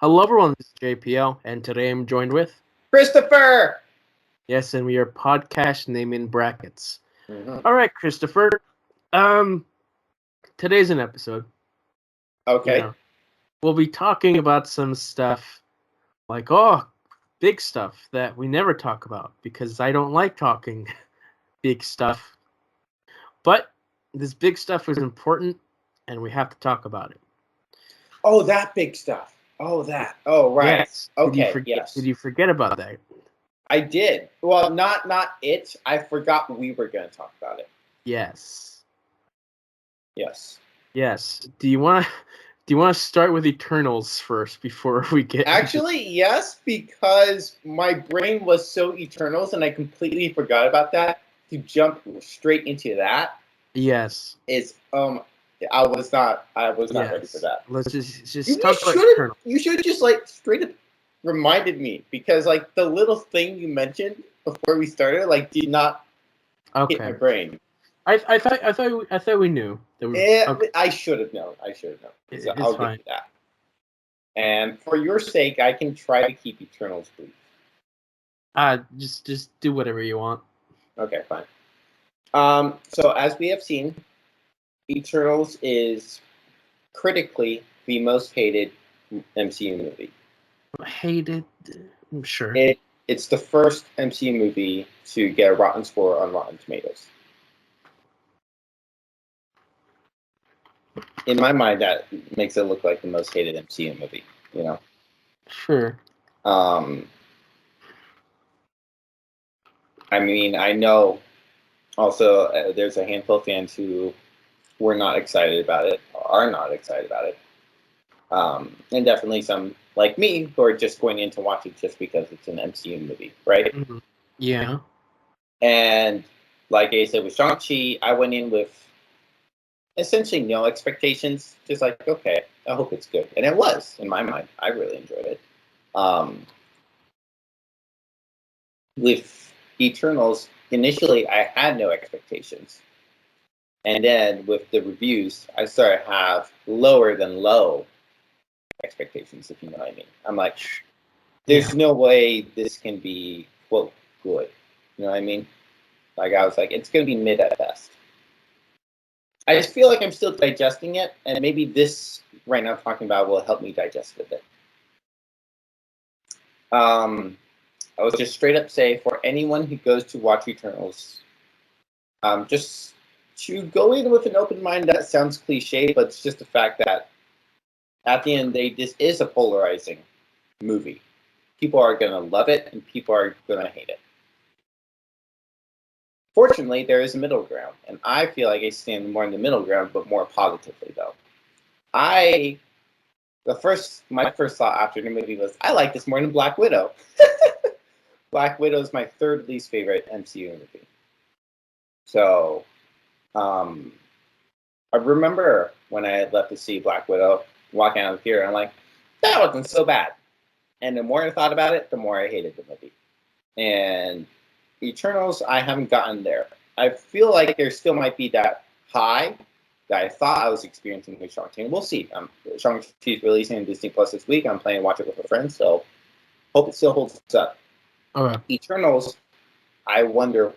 Hello, everyone. This is JPL, and today I'm joined with Christopher! yes, and we are podcast name in brackets. Mm-hmm. All right, Christopher. Um, today's an episode. Okay. We'll be talking about some stuff like big stuff that we never talk about because I don't like talking big stuff. But this big stuff is important, and we have to talk about it. Oh, that big stuff. Oh, that. Oh, right. Yes. Okay, Did yes. you forget about that? I did. Well, not it. I forgot we were going to talk about it. Yes. Yes. Yes. Do you want to start with Eternals first before we get into... Actually, yes, because my brain was so Eternals and I completely forgot about that. To jump straight into that Yes. is I was not ready for Yes. that. Let's just You talk about should Eternals. you should just like straight up reminded me because like the little thing you mentioned before we started like did not hit my Okay. brain. I thought we knew that we... Okay. I should have known. I should have known. So It's I'll get fine. to that. And for your sake, I can try to keep Eternals brief. Just do whatever you want. Okay, fine. So as we have seen, Eternals is critically the most hated MCU movie. Hated. I'm sure. It's the first MCU movie to get a Rotten score on Rotten Tomatoes. In my mind, that makes it look like the most hated MCU movie. You know. Sure. I mean, I know. Also, there's a handful of fans who were not excited about it, or are not excited about it, and definitely some like me who are just going in to watch it just because it's an MCU movie, right? Mhm. Yeah. And like I said with Shang-Chi, I went in with essentially no expectations, just like, okay, I hope it's good. And it was, in my mind. I really enjoyed it. Um, with Eternals, initially I had no expectations. And then with the reviews, I started to have lower than low expectations, if you know what I mean. I'm like, there's no way this can be, quote, good. You know what I mean? Like, I was like, it's going to be mid at best. I just feel like I'm still digesting it, and maybe this right now I'm talking about will help me digest it a bit. I would just straight up say for anyone who goes to watch Eternals, just to go in with an open mind. That sounds cliche, but it's just the fact that at the end of the day, this is a polarizing movie. People are going to love it, and people are going to hate it. Fortunately, there is a middle ground, and I feel like I stand more in the middle ground, but more positively though. My first thought after the movie was, I like this more than Black Widow. Black Widow is my third least favorite MCU movie. So, I remember when I had left to see Black Widow, walking out of the theater, I'm like, that wasn't so bad. And the more I thought about it, the more I hated the movie. And Eternals, I haven't gotten there. I feel like there still might be that high that I thought I was experiencing with Shang-Chi. And we'll see. Shang-Chi is releasing on Disney Plus this week. I'm planning to watch it with a friend, so hope it still holds up. Okay. Eternals, I wonder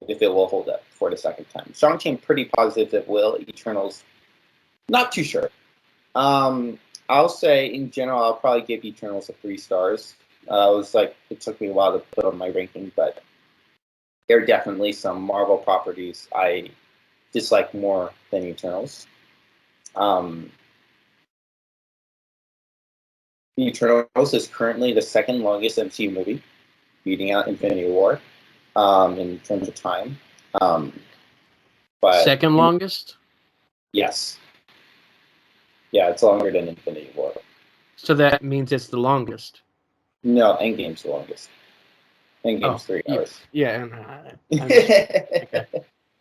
if it will hold up for the second time. Shang-Chi, I'm pretty positive it will. Eternals, not too sure. I'll say in general, I'll probably give Eternals a 3 stars. It took me a while to put on my ranking, but there are definitely some Marvel properties I dislike more than Eternals. Eternals is currently the second longest MCU movie, beating out Infinity War in terms of time. But Second longest. yes, yeah, it's longer than Infinity War. So that means it's the longest. No, Endgame's the longest. Endgame's 3 hours. Yeah, and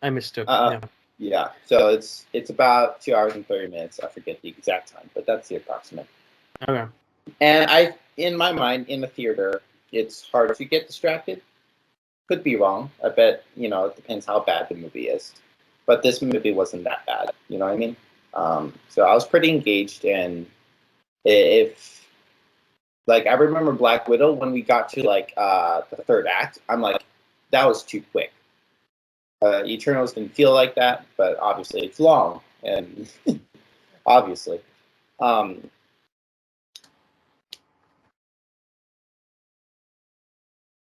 I mistook. Yeah. Yeah, so it's about 2 hours and 30 minutes. I forget the exact time, but that's the approximate. Okay. And in my mind, in the theater, it's hard to get distracted. Could be wrong. I bet, it depends how bad the movie is. But this movie wasn't that bad. You know what I mean? So I was pretty engaged, and if Like, I remember Black Widow, when we got to like the third act, I'm like, that was too quick. Eternals didn't feel like that, but obviously it's long, and obviously. Um,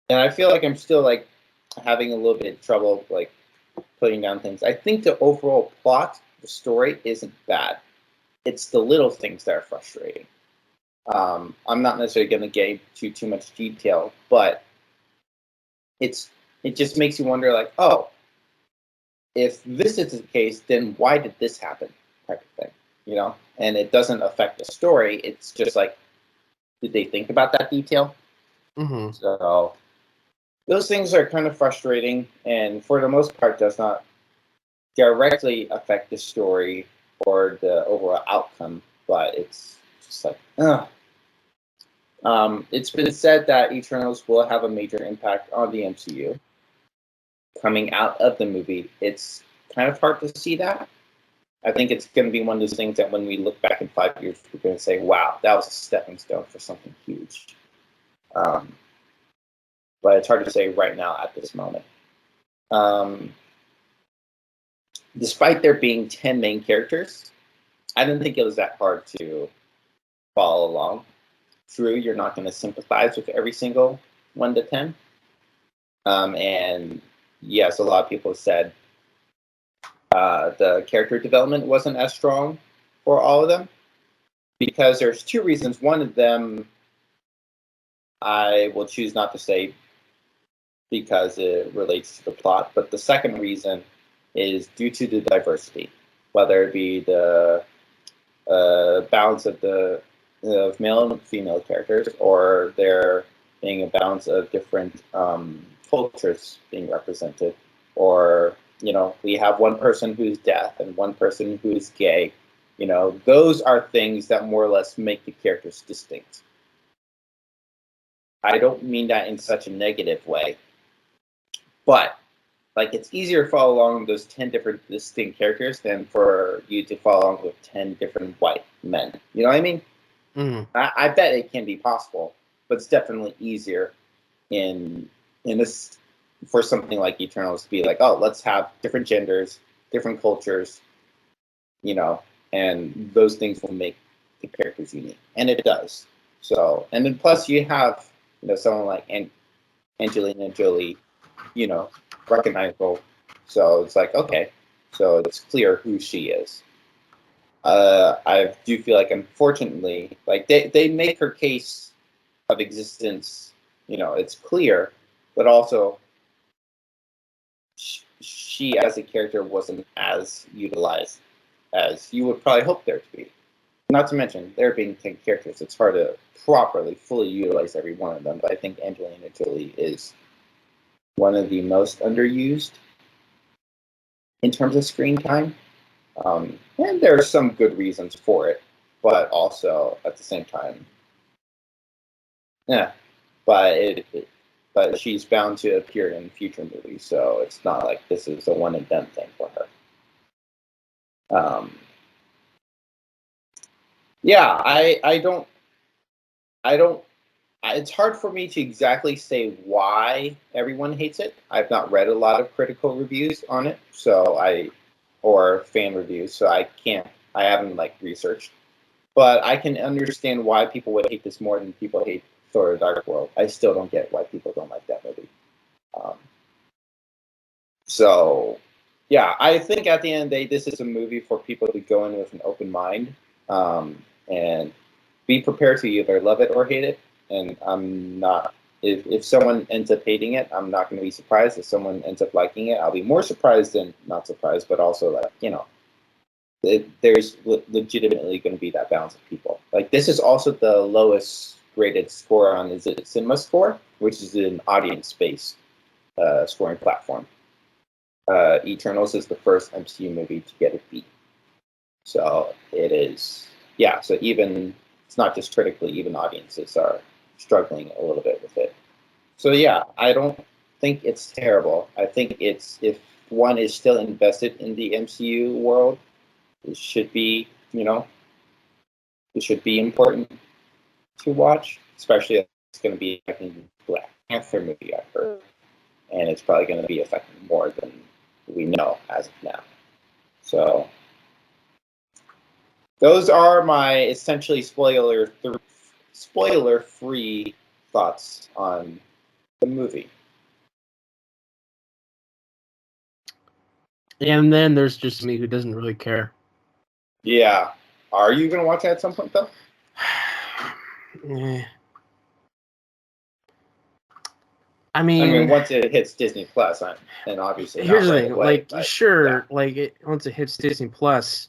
and I feel like I'm still like having a little bit of trouble like putting down things. I think the overall plot, the story isn't bad. It's the little things that are frustrating. I'm not necessarily going to get into too much detail, but it just makes you wonder, like, oh, if this is the case, then why did this happen? Type of thing, you know. And it doesn't affect the story. It's just like, did they think about that detail? Mm-hmm. So those things are kind of frustrating, and for the most part, does not directly affect the story or the overall outcome. But it's just like, ugh. It's been said that Eternals will have a major impact on the MCU. Coming out of the movie, it's kind of hard to see that. I think it's going to be one of those things that when we look back in 5 years, we're going to say, wow, that was a stepping stone for something huge. But it's hard to say right now at this moment. Despite there being 10 main characters, I didn't think it was that hard to follow along. True, you're not going to sympathize with every single 1 to 10. And yes, a lot of people said the character development wasn't as strong for all of them, because there's 2 reasons. One of them I will choose not to say because it relates to the plot, but the second reason is due to the diversity, whether it be the balance of male and female characters, or there being a balance of different cultures being represented, or we have one person who's deaf and one person who's gay. Those are things that more or less make the characters distinct. I don't mean that in such a negative way, but like, it's easier to follow along with those 10 different distinct characters than for you to follow along with 10 different white men. You know what I mean? Mm-hmm. I bet it can be possible, but it's definitely easier in this, for something like Eternals, to be like, oh, let's have different genders, different cultures, and those things will make the characters unique, and it does. So, and then plus you have someone like Angelina Jolie, recognizable. So it's like, okay, so it's clear who she is. I do feel like, unfortunately, like they make her case of existence, it's clear, but also she as a character wasn't as utilized as you would probably hope there to be. Not to mention, there being 10 characters, it's hard to properly, fully utilize every one of them, but I think Angelina Jolie is one of the most underused in terms of screen time. And there are some good reasons for it, but also at the same time, yeah. But she's bound to appear in future movies, so it's not like this is a one and done thing for her. Yeah, I don't. It's hard for me to exactly say why everyone hates it. I've not read a lot of critical reviews on it, or fan reviews, so I haven't like researched. But I can understand why people would hate this more than people hate Thor: The Dark World. I still don't get why people don't like that movie. Um, so, yeah, I think at the end of the day, this is a movie for people to go in with an open mind, and be prepared to either love it or hate it. And I'm not. If someone ends up hating it, I'm not going to be surprised. If someone ends up liking it, I'll be more surprised than not surprised. But also, like, there's legitimately going to be that balance of people. Like, this is also the lowest graded score on Cinema Score, which is an audience-based scoring platform. Eternals is the first MCU movie to get a B. So it is, yeah. So even it's not just critically, even audiences are struggling a little bit with it. So yeah, I don't think it's terrible. I think if one is still invested in the MCU world, it should be, it should be important to watch, especially if it's going to be affecting the Black Panther movie, I've heard. And it's probably going to be affecting more than we know as of now. So those are my essentially spoiler-free thoughts on the movie. And then there's just me who doesn't really care. Yeah. Are you going to watch that at some point, though? I mean, once it hits Disney Plus, and obviously here's not the right thing. away, Like, but, sure, yeah. Once it hits Disney Plus,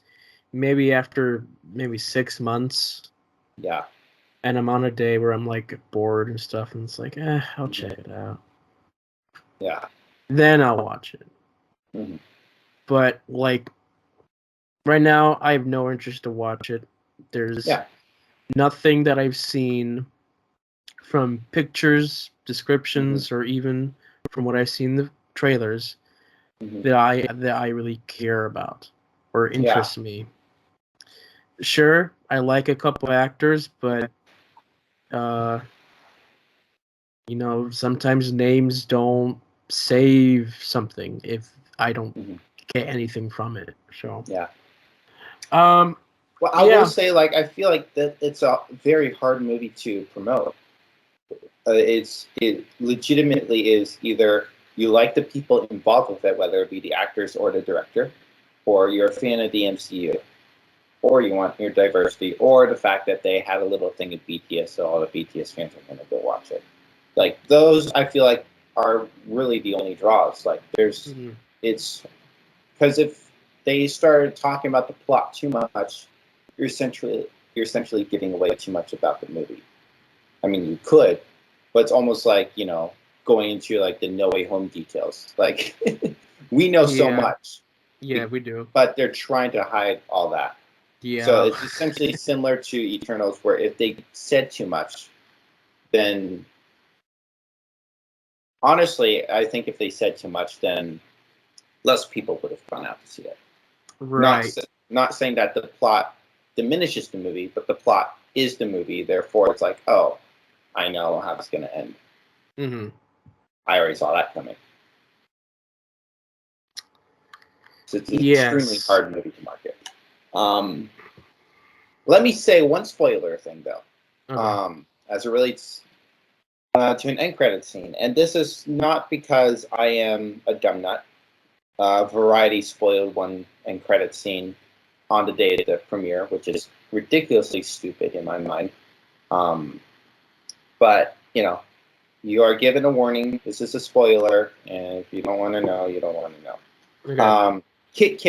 maybe after 6 months. Yeah. And I'm on a day where I'm like bored and stuff, and it's like, I'll check it out. Yeah. Then I'll watch it. Mm-hmm. But like right now, I have no interest to watch it. There's nothing that I've seen from pictures, descriptions, or even from what I've seen in the trailers that I really care about or interest me. Sure, I like a couple actors, but sometimes names don't save something if I don't get anything from it. So well, I will say, like, I feel like that it's a very hard movie to promote. It legitimately is either you like the people involved with it, whether it be the actors or the director, or you're a fan of the MCU, or you want your diversity, or the fact that they had a little thing at BTS, so all the BTS fans are going to go watch it. Like, those, I feel like, are really the only draws. Like, it's because if they started talking about the plot too much, you're essentially giving away too much about the movie. I mean, you could, but it's almost like, going into like the No Way Home details. Like, we know so much. Yeah, we do. But they're trying to hide all that. Yeah. So it's essentially similar to Eternals, where if they said too much, then honestly, I think if they said too much, then less people would have gone out to see it. Right. Not saying that the plot diminishes the movie, but the plot is the movie. Therefore, it's like, oh, I know how it's going to end. Mm-hmm. I already saw that coming. So it's an extremely hard movie to market. Let me say one spoiler thing, though, as it relates to an end credit scene. And this is not because I am a dumb nut. Variety spoiled one end credit scene on the day of the premiere, which is ridiculously stupid in my mind. But, you are given a warning. This is a spoiler, and if you don't want to know, you don't want to know. Okay. Kit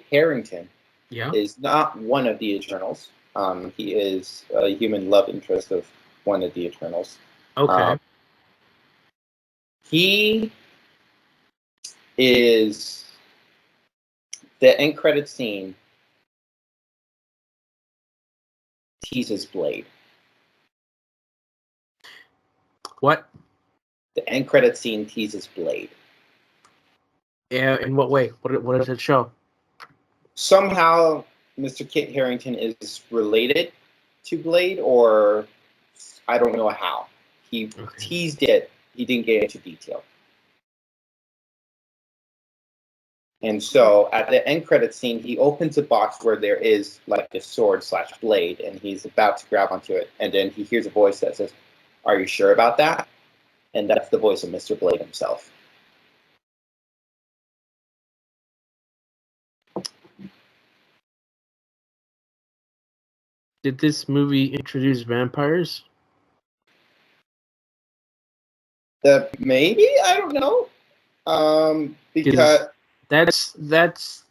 Harington is not one of the Eternals. He is a human love interest of one of the Eternals. Okay. He is the end credit scene teases Blade. What? The end credit scene teases Blade. Yeah, in what way? What does it show? Somehow, Mr. Kit Harington is related to Blade, or I don't know how. He teased it. He didn't get into detail. And so at the end credit scene, he opens a box where there is like a sword/blade, and he's about to grab onto it. And then he hears a voice that says, "Are you sure about that?" And that's the voice of Mr. Blade himself. Did this movie introduce vampires? Maybe, I don't know. Because that's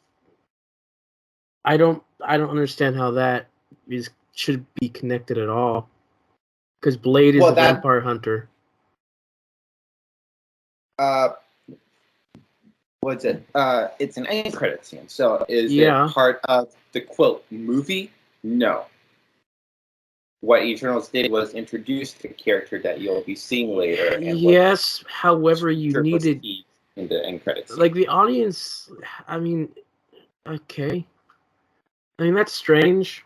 I don't understand how that should be connected at all. Because Blade is a vampire hunter. What's it? It's an end credit scene. So is it part of the quote movie? No. What Eternals did was introduce the character that you'll be seeing later. And yes, however, you needed in the end credits. Like the audience, I mean, okay. I mean, that's strange.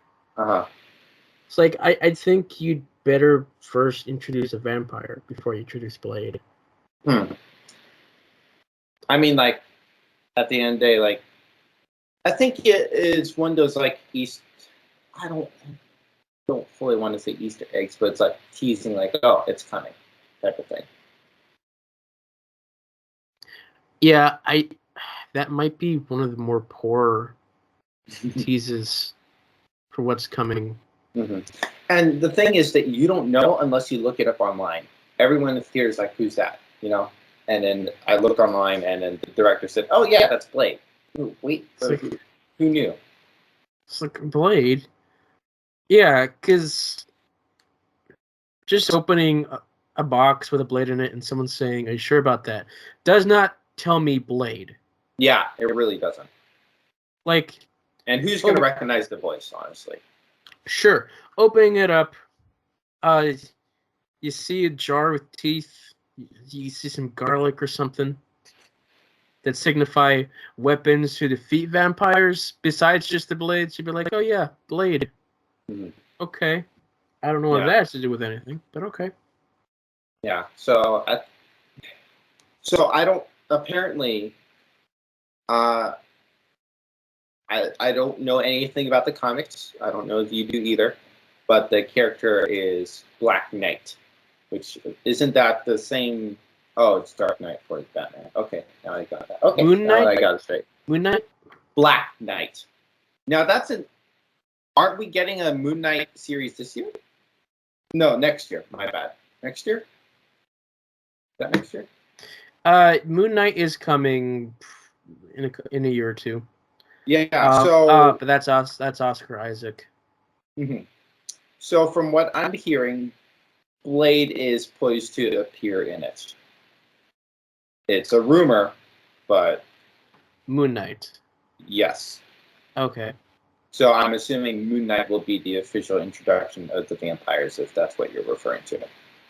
It's like I think you'd better first introduce a vampire before you introduce Blade. I mean, like, at the end of the day, like, I think it is one of those, like, I don't fully want to say Easter eggs, but it's like teasing, like, oh, it's coming, type of thing. Yeah, that might be one of the more poor teases for what's coming. Mm-hmm. And the thing is that you don't know unless you look it up online. Everyone in the theater is like, who's that? You know? And then I looked online, and then the director said, oh, yeah, that's Blade. Ooh, wait, Like, who knew? It's like Blade. Yeah, because just opening a box with a blade in it and someone saying, are you sure about that? Does not tell me Blade. Yeah, it really doesn't. Like, and who's going to recognize the voice, honestly? Sure. Opening it up, you see a jar with teeth. You see some garlic or something that signify weapons to defeat vampires. Besides just the blades, you'd be like, oh yeah, blade. Mm-hmm. Okay. I don't know what that has to do with anything, but okay. Yeah. So I don't apparently. I don't know anything about the comics. I don't know if you do either. But the character is Black Knight, which isn't that the same? Oh, it's Dark Knight for Batman. Okay, now I got that. Okay, Moon Knight? Now I got it straight. Moon Knight? Black Knight. Now that's aren't we getting a Moon Knight series this year? No, next year. My bad. Next year? Is that next year? Moon Knight is coming in a year or two. Yeah. But that's Oscar Isaac. Mm-hmm. So from what I'm hearing, Blade is poised to appear in it. It's a rumor, but Moon Knight. Yes. Okay. So I'm assuming Moon Knight will be the official introduction of the vampires, if that's what you're referring to.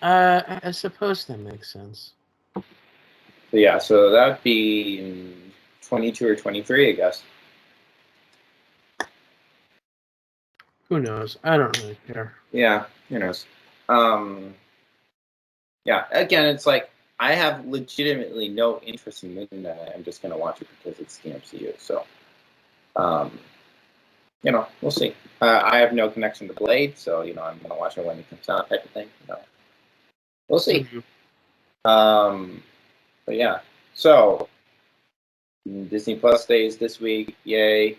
I suppose that makes sense. But yeah, so that would be 22 or 23, I guess. Who knows? I don't really care. Yeah, who knows? Yeah, again, it's like I have legitimately no interest in Moon Knight. I'm just going to watch it because it's the MCU. So, we'll see. I have no connection to Blade, so, I'm going to watch it when it comes out, type of thing. We'll see. Mm-hmm. But yeah, so Disney Plus Days this week. Yay.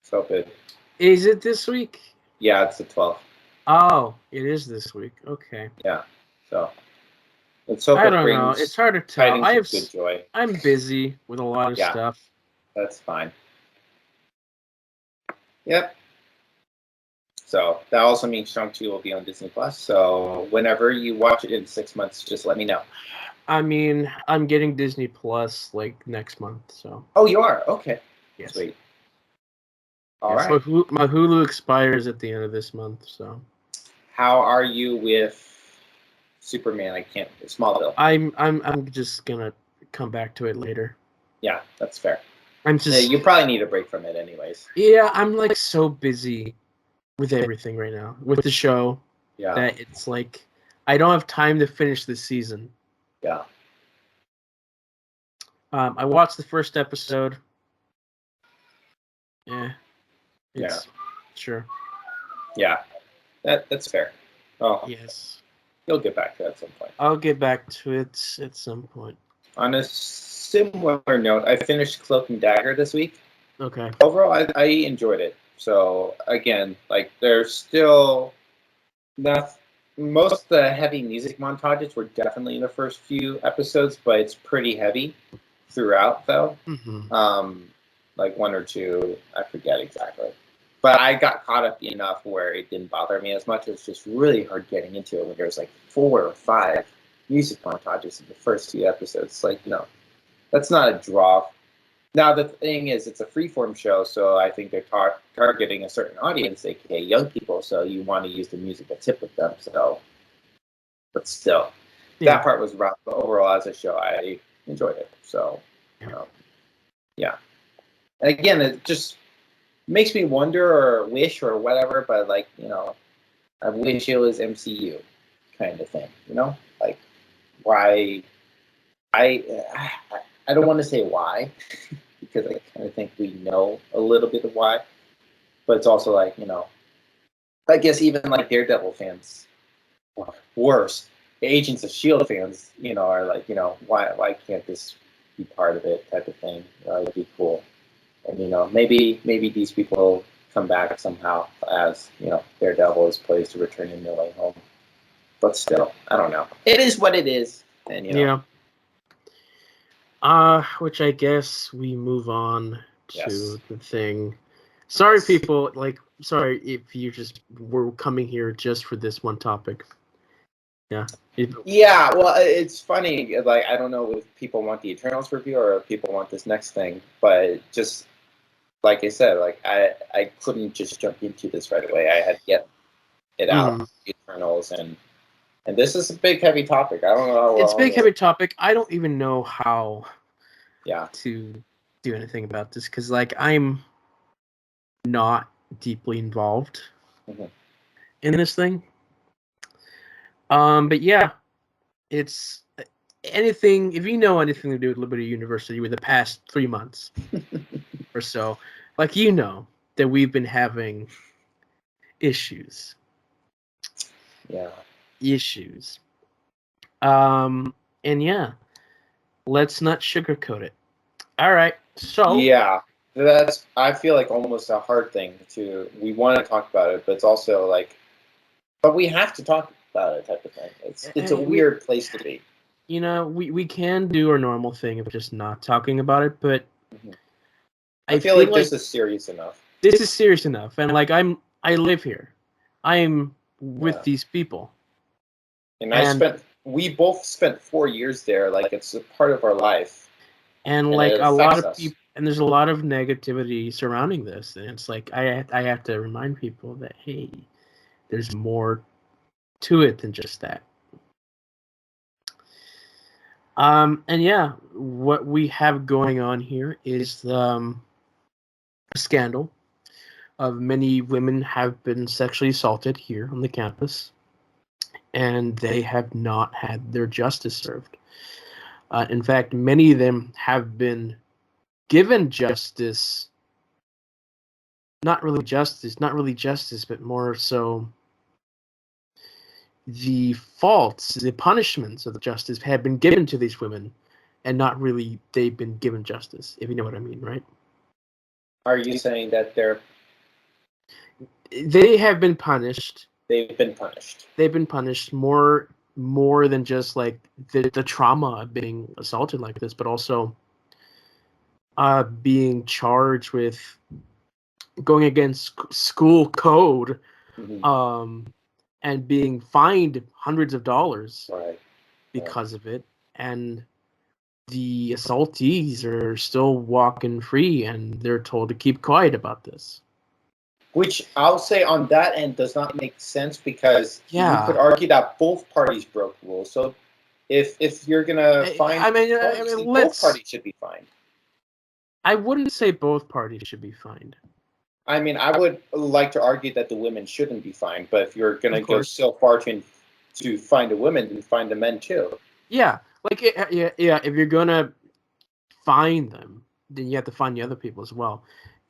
So good. Is it this week? Yeah, it's the 12th. Oh, it is this week. Okay. Yeah. So let's hope I don't know. It's hard to tell. Good joy. I'm busy with a lot of stuff. That's fine. Yep. So that also means Shang-Chi will be on Disney Plus. So whenever you watch it in 6 months, just let me know. I mean, I'm getting Disney Plus like next month. So. Oh, you are? Okay. Yes. Sweet. All right. My Hulu expires at the end of this month. So. How are you with Superman? Smallville. I'm just gonna come back to it later. Yeah, that's fair. Yeah, you probably need a break from it anyways. Yeah, I'm like so busy with everything right now, with the show. Yeah. That it's like I don't have time to finish this season. Yeah. I watched the first episode. Yeah. Sure. Yeah. That's fair. Oh. Yes. You'll get back to it at some point. I'll get back to it at some point. On a similar note, I finished Cloak and Dagger this week. Okay. Overall, I enjoyed it. So again, like there's still most of the heavy music montages were definitely in the first few episodes, but it's pretty heavy throughout though. Mm-hmm. Like one or two, I forget exactly. But I got caught up enough where it didn't bother me as much. It was just really hard getting into it when there's like 4 or 5 music montages in the first few episodes. Like, no, that's not a draw. Now, the thing is, it's a freeform show, so I think they're targeting a certain audience, aka young people, so you want to use the music that's hip with them. So, but still, that part was rough. But overall, as a show, I enjoyed it. So, yeah. And again, it just makes me wonder or wish or whatever, but like, I wish it was MCU kind of thing, like why I I don't want to say why because I kind of think we know a little bit of why, but it's also like, I guess even like Daredevil fans, or worse, Agents of Shield fans, are like, why can't this be part of it type of thing? It'd be cool. And maybe these people come back somehow as Daredevil is poised to return in No Way Home. But still, I don't know. It is what it is, and Yeah. Which I guess we move on to the thing. Sorry, people. Sorry if you just were coming here just for this one topic. Yeah. Yeah. Well, it's funny. Like, I don't know if people want the Eternals review or if people want this next thing, but just like I said, like I couldn't just jump into this right away. I had to get it out, the Eternals, and this is a big, heavy topic. I don't know how well it's a big, heavy topic. I don't even know how to do anything about this because, like, I'm not deeply involved in this thing. But yeah, it's anything. If you know anything to do with Liberty University with the past 3 months or so, like, that we've been having issues. Yeah. Issues. And yeah, let's not sugarcoat it. All right. So yeah, that's, I feel like, almost a hard thing to, we want to talk about it, but it's also like, but we have to talk about it type of thing. It's a weird place to be. We can do our normal thing of just not talking about it, but I feel like this is serious enough. This is serious enough, and like I live here. I'm with these people. And we both spent 4 years there. Like, it's a part of our life. And like a lot of people, and there's a lot of negativity surrounding this, and it's like I have to remind people that, hey, there's more to it than just that. And yeah, what we have going on here is a scandal of many women have been sexually assaulted here on the campus, and they have not had their justice served. In fact, many of them have been given justice. Not really justice, but more so the faults, the punishments of the justice have been given to these women, and not really they've been given justice, if you know what I mean, right? Are you saying that they have been punished? They've been punished. They've been punished more than just like the trauma of being assaulted like this, but also being charged with going against school code, and being fined hundreds of dollars because of it, and the assaultees are still walking free, and they're told to keep quiet about this. Which I'll say on that end does not make sense, because you could argue that both parties broke rules. So if you're gonna find, both parties should be fined. I wouldn't say both parties should be fined. I mean, I would like to argue that the women shouldn't be fined, but if you're gonna go so far to find the women, then find the men too. Yeah, like if you're gonna find them, then you have to find the other people as well.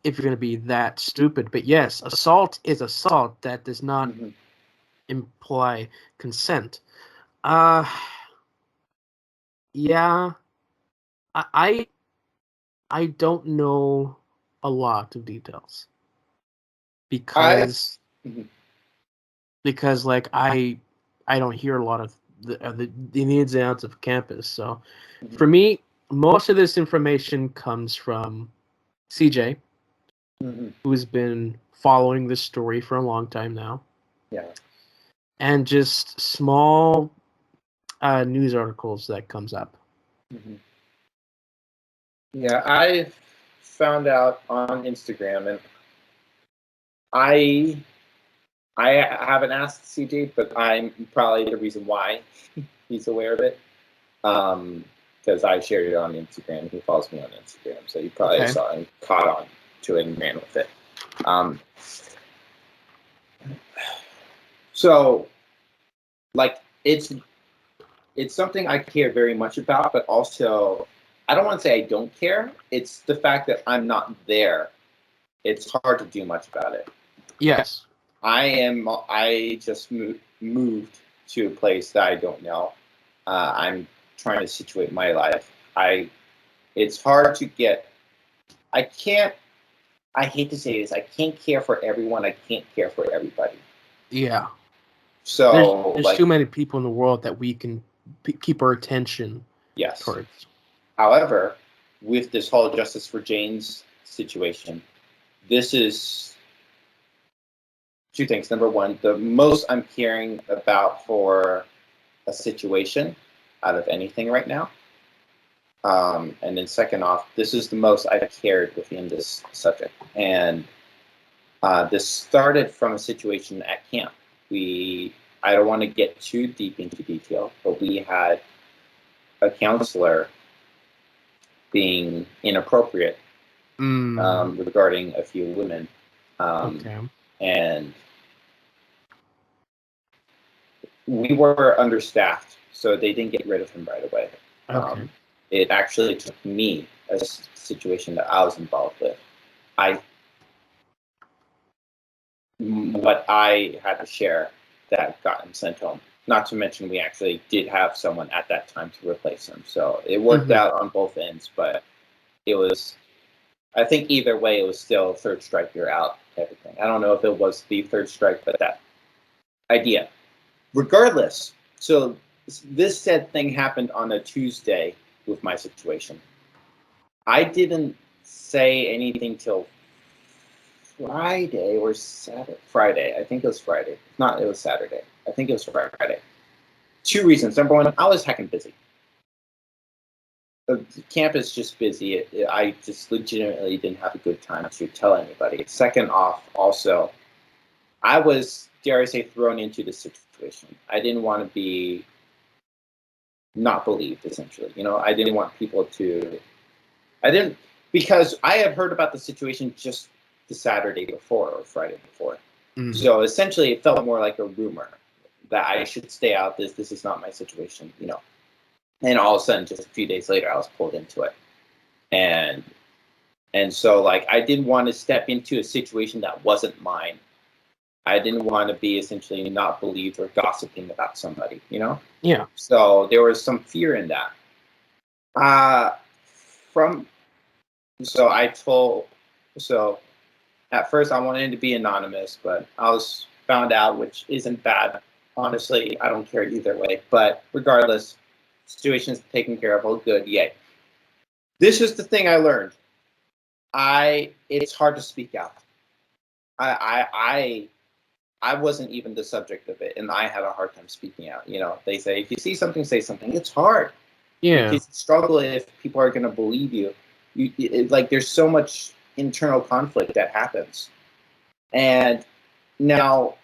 If you're gonna be that stupid, but yes, assault is assault. That does not imply consent. Yeah, I don't know a lot of details because like I don't hear a lot of the ins and outs of campus. So for me, most of this information comes from CJ, who's been following this story for a long time now. Yeah. And just small news articles that comes up. Yeah, I found out on Instagram, and I haven't asked CJ, but I'm probably the reason why he's aware of it. Because I shared it on Instagram. He follows me on Instagram, so he probably saw it and caught on to it and ran with it. So, like, it's something I care very much about, but also I don't want to say I don't care. It's the fact that I'm not there. It's hard to do much about it. Yes. I just moved to a place that I don't know. I'm trying to situate my life. It's hard to get. I can't. I hate to say this. I can't care for everyone. I can't care for everybody. Yeah. So there's like, too many people in the world that we can keep our attention yes. towards. However, with this whole Justice for Jane's situation, this is two things. Number one, the most I'm caring about for a situation out of anything right now. And then second off, this is the most I've cared within this subject. And this started from a situation at camp. I don't want to get too deep into detail, but we had a counselor being inappropriate regarding a few women. Okay. And we were understaffed, so they didn't get rid of him right away. Okay. It actually took me, a situation that I was involved with. What I had to share that got him sent home. Not to mention, we actually did have someone at that time to replace him. So it worked out on both ends, but it was, I think either way, it was still third strike, you're out type of thing. I don't know if it was the third strike, but that idea. Regardless, so this said thing happened on a Tuesday with my situation. I didn't say anything till Friday or Saturday. Friday. I think it was Friday. It was Saturday. I think it was Friday. Two reasons. Number one, I was heckin' busy. The camp is just busy. I just legitimately didn't have a good time to tell anybody. Second off, also, I was, dare I say, thrown into the situation. I didn't want to be not believed, essentially. I didn't want people to. Because I had heard about the situation just the Saturday before or Friday before. So essentially, it felt more like a rumor that I should stay out. This is not my situation, And all of a sudden, just a few days later, I was pulled into it, and so like I didn't want to step into a situation that wasn't mine. I didn't want to be essentially not believed or gossiping about somebody, Yeah. So there was some fear in that. So at first I wanted to be anonymous, but I was found out, which isn't bad. Honestly, I don't care either way. But regardless, situation's taken care of. All good, yay. This is the thing I learned. It's hard to speak out. I wasn't even the subject of it, and I had a hard time speaking out. They say if you see something, say something. It's hard. Yeah. Because you struggle if people are going to believe you. Like there's so much internal conflict that happens. And now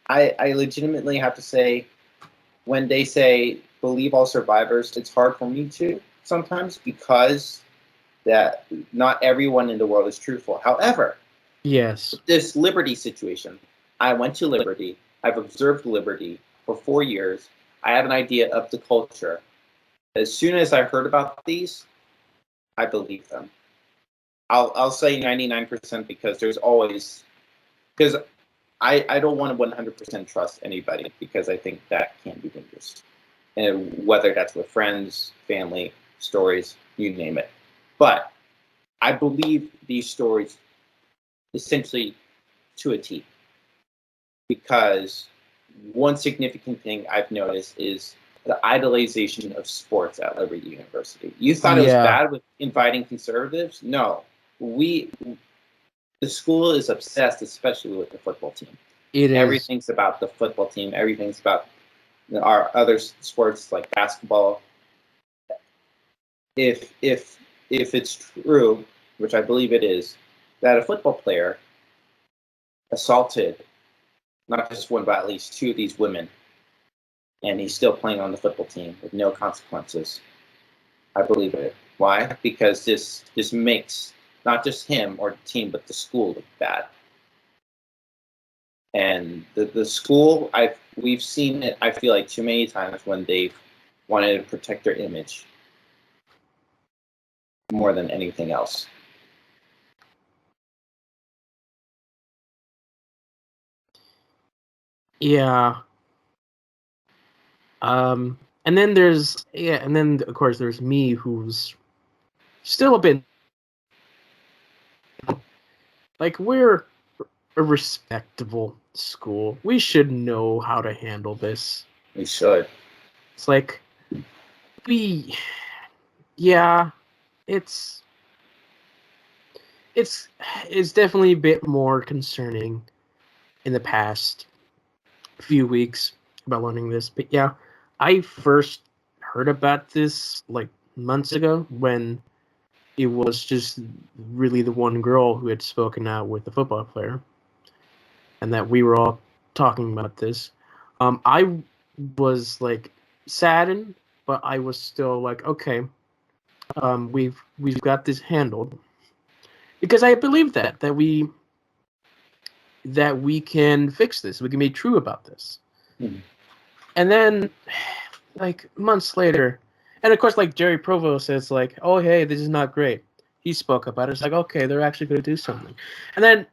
I legitimately have to say, when they say believe all survivors, it's hard for me to sometimes, because that not everyone in the world is truthful. However, yes, this Liberty situation, I went to Liberty. I've observed Liberty for 4 years. I have an idea of the culture. As soon as I heard about these, I believe them. I'll say 99%, because because I don't want to 100% trust anybody, because I think that can be dangerous. And whether that's with friends, family, stories, you name it. But I believe these stories essentially to a T. Because one significant thing I've noticed is the idolization of sports at Liberty University. You thought it was bad with inviting conservatives? No. The school is obsessed, especially with the football team. Everything's about the football team. Everything's about our other sports like basketball. If it's true, which I believe it is, that a football player assaulted not just one, but at least two of these women, and he's still playing on the football team with no consequences, I believe it. Why? Because this makes not just him or the team, but the school look bad. And the school, we've seen it, I feel like, too many times when they've wanted to protect their image more than anything else. Yeah. And then there's and then of course there's me, who's still a bit like, we're a respectable school. We should know how to handle this. We should. It's like yeah, it's it's definitely a bit more concerning in the past few weeks about learning this. But yeah, I first heard about this like months ago, when it was just really the one girl who had spoken out with the football player, and that we were all talking about this. I was like saddened, but I was still like, okay, we've got this handled, because I believe that we can fix this. We can be true about this. Mm-hmm. And then, like months later, and of course, like Jerry Provo says, like, oh hey, this is not great. He spoke about it. It's like, okay, they're actually going to do something. And then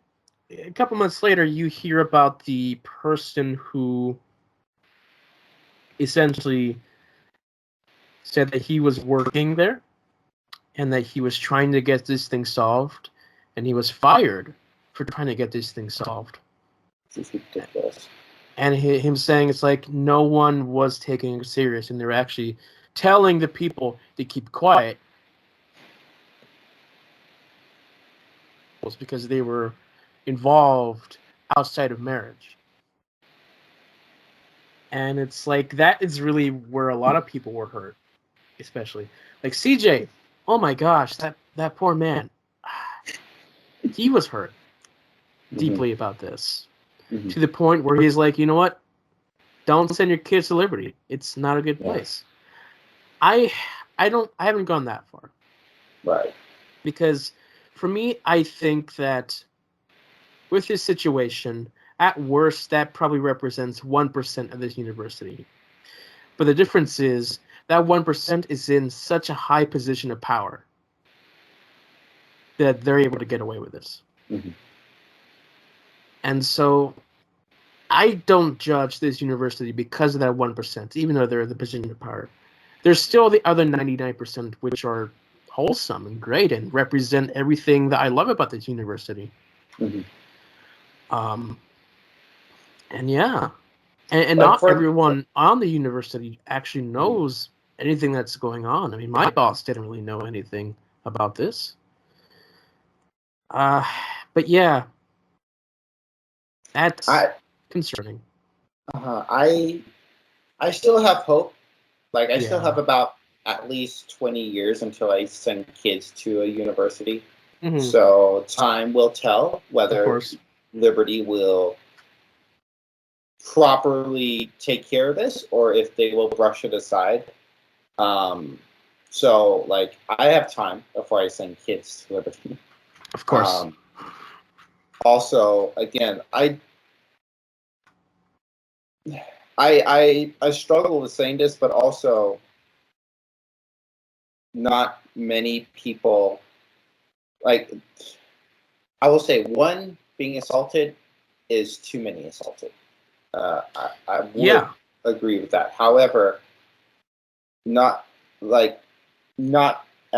a couple months later, you hear about the person who essentially said that he was working there and that he was trying to get this thing solved, and he was fired for trying to get this thing solved. This is ridiculous. And him saying it's like no one was taking it serious, and they're actually telling the people to keep quiet because they were involved outside of marriage. And it's like, that is really where a lot of people were hurt, especially like CJ. Oh my gosh, that poor man. He was hurt deeply about this, to the point where he's like, you know what? Don't send your kids to Liberty. It's not a good place. I haven't gone that far. Right. Because for me, I think that with this situation, at worst, that probably represents 1% of this university. But the difference is that 1% is in such a high position of power that they're able to get away with this. Mm-hmm. And so I don't judge this university because of that 1%, even though they're in the position of power. There's still the other 99%, which are wholesome and great and represent everything that I love about this university. Mm-hmm. And yeah, and not everyone on the university actually knows anything that's going on. I mean, my boss didn't really know anything about this. But yeah, that's concerning. I still have hope. Like, I still have about at least 20 years until I send kids to a university. Mm-hmm. So time will tell whether Liberty will properly take care of this or if they will brush it aside. So, like, I have time before I send kids to Liberty. Of course. Also, again, I struggle with saying this, but also not many people, like, I will say, one, being assaulted is too many assaulted. I would agree with that. However, not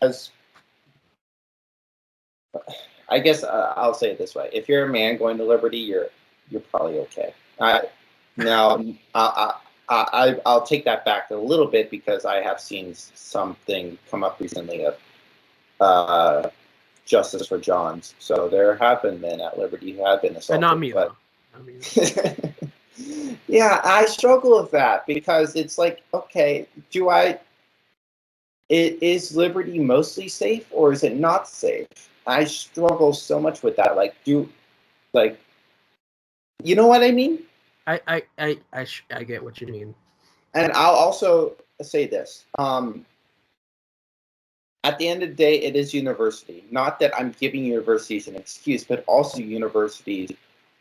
as, I guess I'll say it this way: if you're a man going to Liberty, you're probably okay. I'll take that back a little bit because I have seen something come up recently of Justice for Johns. So there have been men at Liberty who have been assaulted. But not me, though. Yeah, I struggle with that because it's like, okay, is Liberty mostly safe or is it not safe? I struggle so much with that. Like, you know what I mean? I get what you mean. And I'll also say this. At the end of the day, it is university. Not that I'm giving universities an excuse, but also universities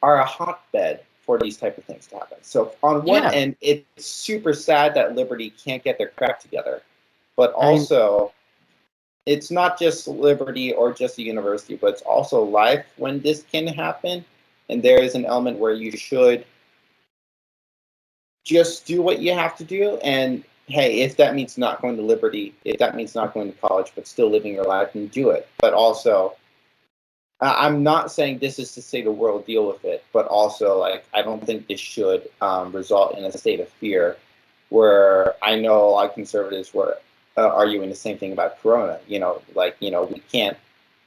are a hotbed for these type of things to happen. So on one end, it's super sad that Liberty can't get their crap together, but also it's not just Liberty or just the university, but it's also life when this can happen. And there is an element where you should just do what you have to do. And hey, if that means not going to Liberty, if that means not going to college, but still living your life, then do it. But also, I'm not saying this is to say the world deal with it, but also, like, I don't think this should result in a state of fear where I know a lot of conservatives were arguing the same thing about Corona. We can't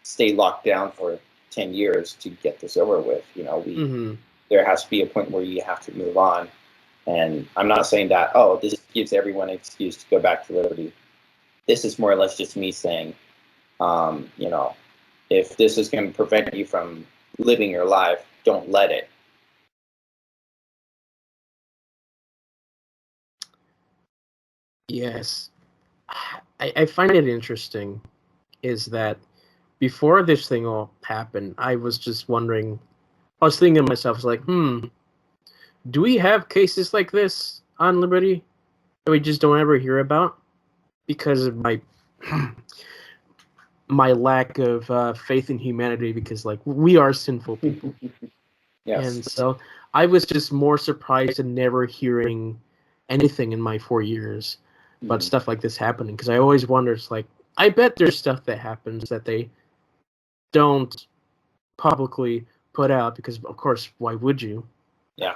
stay locked down for 10 years to get this over with. There has to be a point where you have to move on. And I'm not saying that, this gives everyone an excuse to go back to Liberty. This is more or less just me saying, if this is going to prevent you from living your life, don't let it. Yes. I find it interesting is that before this thing all happened, I was just wondering, I was thinking to myself, I was like, do we have cases like this on Liberty that we just don't ever hear about because of my lack of faith in humanity, because like we are sinful people. Yes. And so I was just more surprised in never hearing anything in my 4 years about stuff like this happening, because I always wondered, it's like, I bet there's stuff that happens that they don't publicly put out, because of course, why would you? Yeah.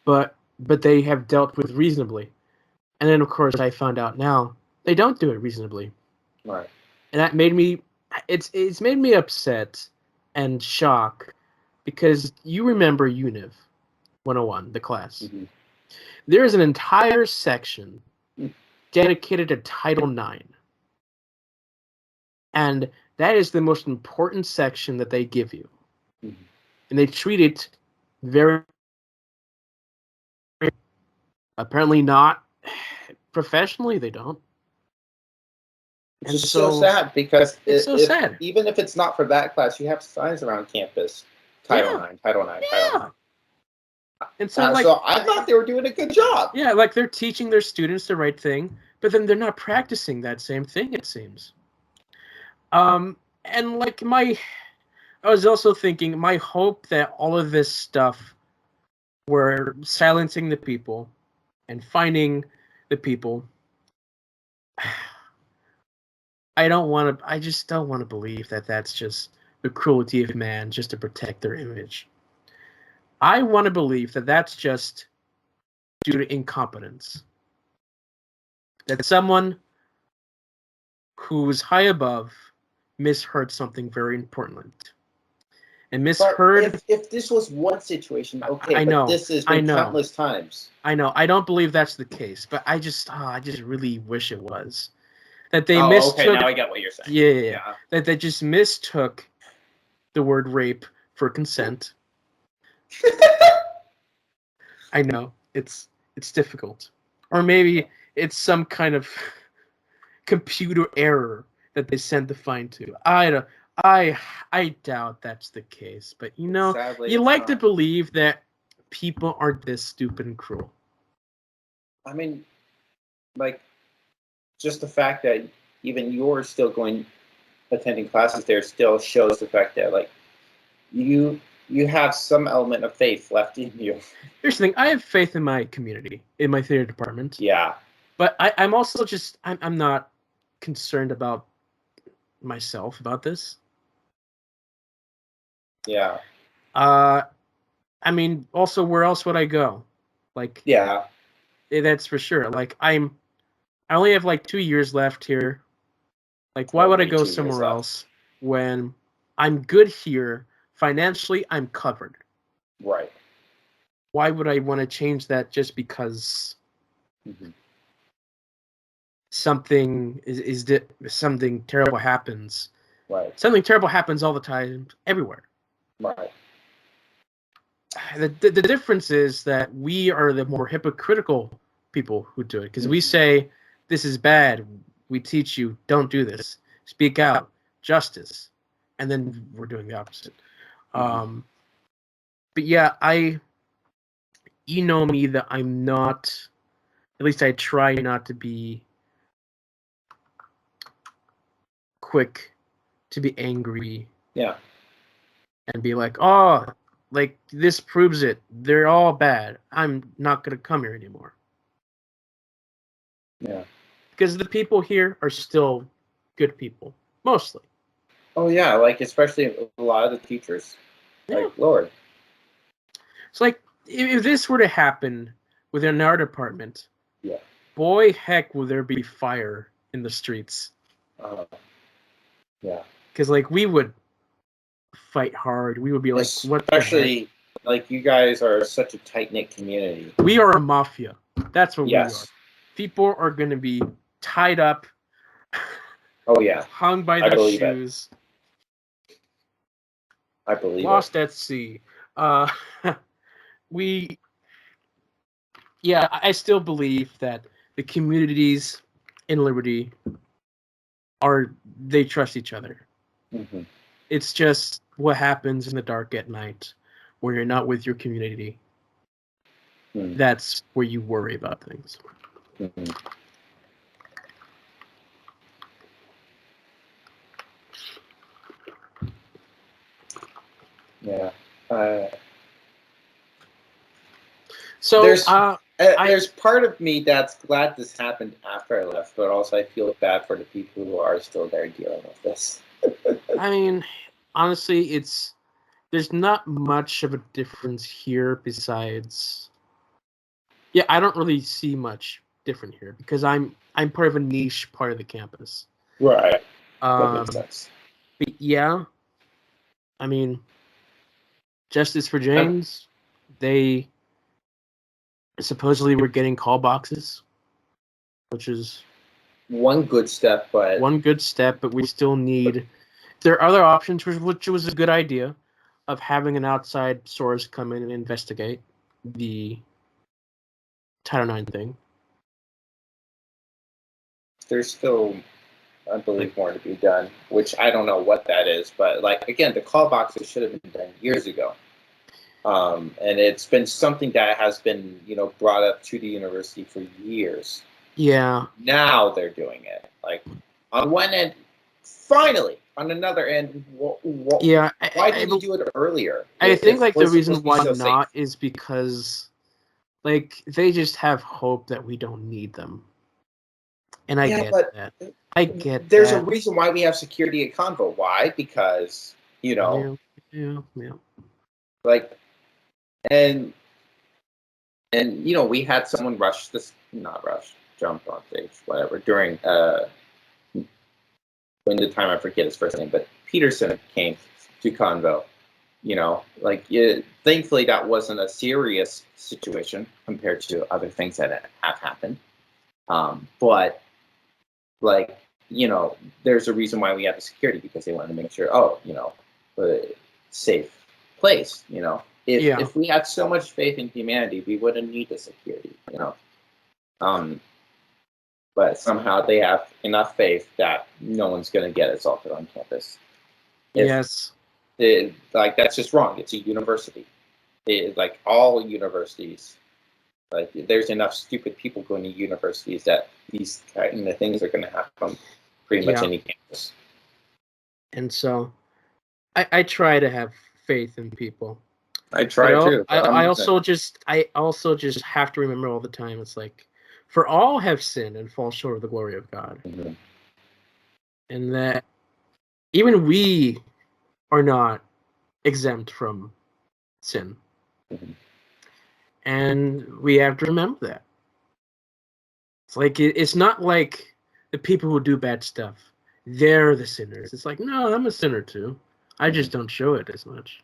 But they have dealt with reasonably. And then of course I found out now they don't do it reasonably. Right. And that made me it's made me upset and shocked, because you remember Univ 101, the class. Mm-hmm. There is an entire section dedicated to Title IX. And that is the most important section that they give you. Mm-hmm. And they treat it very, apparently not professionally, they don't. It's just so sad, because it's so sad. Even if it's not for that class, you have signs around campus. Title IX. And so, so I thought they were doing a good job. Yeah, like they're teaching their students the right thing, but then they're not practicing that same thing, it seems. And like I was also thinking, my hope that all of this stuff, were silencing the people and finding the people, I just don't want to believe that that's just the cruelty of man just to protect their image. I want to believe that that's just due to incompetence. That someone who's high above misheard something very important. And misheard. But if this was one situation, okay, I know, but this has been countless times. I know. I don't believe that's the case, but I just really wish it was. That they mistook. Okay, now I get what you're saying. Yeah. That they just mistook the word rape for consent. I know it's difficult, or maybe it's some kind of computer error that they sent the fine to. I doubt that's the case, but sadly, you like to believe that people aren't this stupid and cruel. I mean, like, just the fact that even you're still attending classes there still shows the fact that, like, you have some element of faith left in you. Here's the thing: I have faith in my community, in my theater department. Yeah. But I'm also just I'm not concerned about myself about this. Yeah. I mean, also, where else would I go? Like, yeah, that's for sure. Like, I only have like 2 years left here. Like, why would I go somewhere else when I'm good here financially? I'm covered. Right. Why would I want to change that just because something something terrible happens? Right. Something terrible happens all the time, everywhere. Right. The difference is that we are the more hypocritical people who do it, because we say this is bad. We teach you, don't do this. Speak out, justice, and then we're doing the opposite. But yeah, you know me, that I'm not, at least I try not to be quick to be angry. Yeah. And be like, oh, like, this proves it. They're all bad. I'm not going to come here anymore. Yeah. Because the people here are still good people, mostly. Oh yeah, like especially a lot of the teachers. Yeah. Like Lord. It's like, if this were to happen within our department, Yeah. boy, heck, will there be fire in the streets. Yeah. Because, like, we would fight hard. We would be like, what the heck? Especially, like, you guys are such a tight-knit community. We are a mafia. That's what Yes. we are. People are going to be tied up, Oh yeah, hung by I their believe it. shoes, I believe lost it. at sea. I still believe that the communities in Liberty they trust each other. Mm-hmm. It's just what happens in the dark at night, where you're not with your community. Mm-hmm. That's where you worry about things. Mm-hmm. Yeah. So there's part of me that's glad this happened after I left, but also I feel bad for the people who are still there dealing with this. I mean, honestly, there's not much of a difference here besides. Yeah, I don't really see much different here because I'm part of a niche part of the campus. Right. That makes sense. But yeah, I mean, Justice for James, they supposedly were getting call boxes, which is one good step, but one good step. But we still need. There are other options, which was a good idea, of having an outside source come in and investigate the Title IX thing. There's still, I believe, more to be done, which I don't know what that is. But, like, again, the call boxes should have been done years ago. And it's been something that has been, brought up to the university for years. Yeah. Now they're doing it. Like, on one end, finally. On another end, why didn't you do it earlier? I think, like, the reason why not is because, like, they just have hope that we don't need them. And I get that. I get there's a reason why we have security at Convo. Why? Because, Yeah. Like, and we had someone jump on stage, whatever, during when the time I forget his first name, but Peterson came to Convo. Thankfully that wasn't a serious situation compared to other things that have happened. But, like, there's a reason why we have the security, because they wanted to make sure, a safe place. If we had so much faith in humanity, we wouldn't need the security. But somehow they have enough faith that no one's going to get assaulted on campus. Yes. That's just wrong. It's a university. Like all universities, like, there's enough stupid people going to universities that these kind of things are going to happen pretty much any campus. And so I try to have faith in people. I try too. I also just have to remember all the time, it's like, for all have sinned and fall short of the glory of God. Mm-hmm. And that even we are not exempt from sin. Mm-hmm. And we have to remember that. It's like, it's not like the people who do bad stuff, they're the sinners. It's like, no, I'm a sinner too. I just don't show it as much.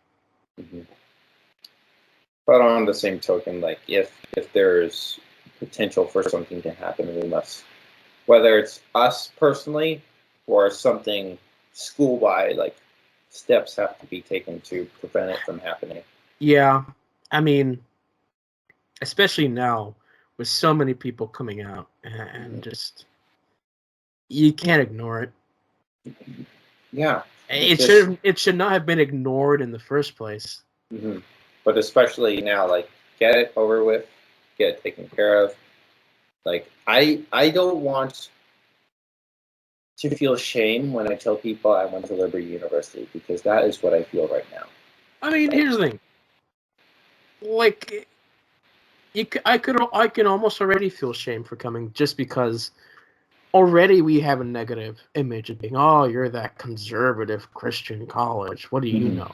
Mm-hmm. But on the same token, like, if there's potential for something to happen, we must, whether it's us personally or something school-wide, like, steps have to be taken to prevent it from happening. Yeah, I mean, especially now with so many people coming out, and just, you can't ignore it. Yeah, it should not have been ignored in the first place. Mm-hmm. But especially now, like, get it over with, get it taken care of. Like I don't want to feel shame when I tell people I went to Liberty University, because that is what I feel right now. I mean, here's the thing. Like, I can almost already feel shame for coming, just because already we have a negative image of being, oh, you're that conservative Christian college. What do you know?